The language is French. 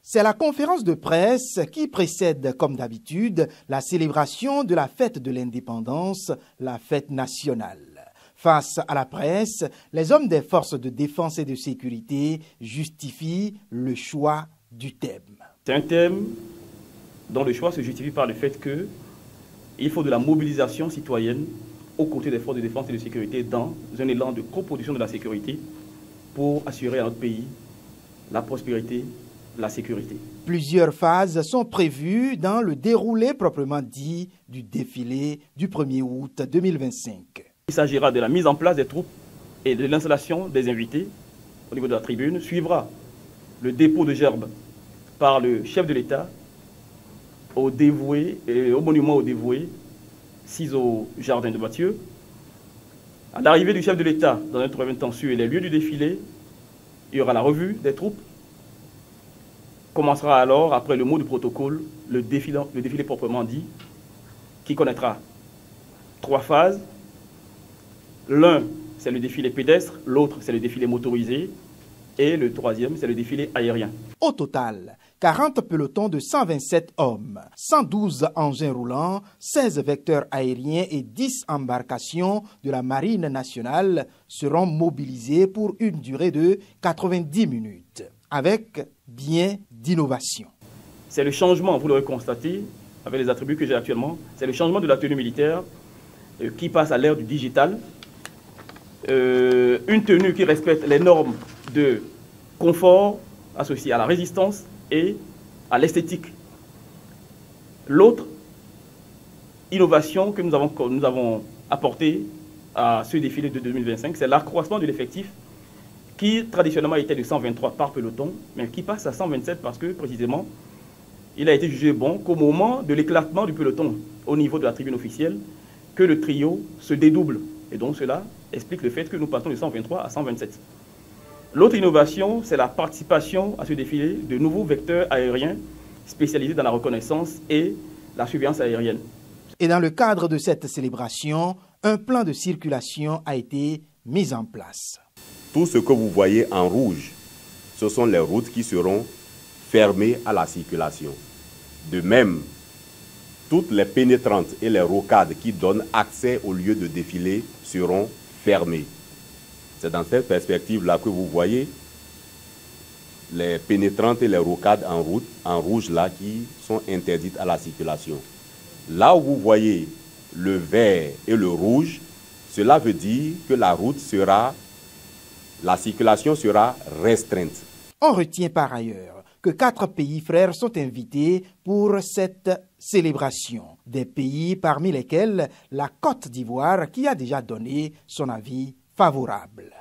C'est la conférence de presse qui précède, comme d'habitude, la célébration de la fête de l'indépendance, la fête nationale. Face à la presse, les hommes des forces de défense et de sécurité justifient le choix du thème. C'est un thème dont le choix se justifie par le fait qu'il faut de la mobilisation citoyenne aux côtés des forces de défense et de sécurité dans un élan de coproduction de la sécurité pour assurer à notre pays la prospérité, la sécurité. Plusieurs phases sont prévues dans le déroulé proprement dit du défilé du 1er août 2025. Il s'agira de la mise en place des troupes et de l'installation des invités au niveau de la tribune. Suivra le dépôt de gerbes par le chef de l'État au monument aux dévoués, 6 au jardin de Mathieu. À l'arrivée du chef de l'État dans un troisième temps sur les lieux du défilé, il y aura la revue des troupes. Commencera alors, après le mot du protocole, le défilé proprement dit, qui connaîtra 3 phases. L'un, c'est le défilé pédestre, l'autre, c'est le défilé motorisé, et le troisième, c'est le défilé aérien. Au total, 40 pelotons de 127 hommes, 112 engins roulants, 16 vecteurs aériens et 10 embarcations de la Marine nationale seront mobilisés pour une durée de 90 minutes, avec bien d'innovation. C'est le changement, vous l'aurez constaté, avec les attributs que j'ai actuellement, c'est le changement de la tenue militaire qui passe à l'ère du digital. Une tenue qui respecte les normes de confort associées à la résistance et à l'esthétique. L'autre innovation que nous avons apportée à ce défilé de 2025, c'est l'accroissement de l'effectif qui traditionnellement était de 123 par peloton, mais qui passe à 127 parce que précisément, il a été jugé bon qu'au moment de l'éclatement du peloton au niveau de la tribune officielle, que le trio se dédouble. Et donc cela explique le fait que nous passons de 123 à 127. L'autre innovation, c'est la participation à ce défilé de nouveaux vecteurs aériens spécialisés dans la reconnaissance et la surveillance aérienne. Et dans le cadre de cette célébration, un plan de circulation a été mis en place. Tout ce que vous voyez en rouge, ce sont les routes qui seront fermées à la circulation. De même, toutes les pénétrantes et les rocades qui donnent accès au lieu de défilé seront fermées. C'est dans cette perspective-là que vous voyez les pénétrantes et les rocades en rouge là qui sont interdites à la circulation. Là où vous voyez le vert et le rouge, cela veut dire que la circulation sera restreinte. On retient par ailleurs que 4 pays frères sont invités pour cette célébration. Des pays parmi lesquels la Côte d'Ivoire qui a déjà donné son avis favorable.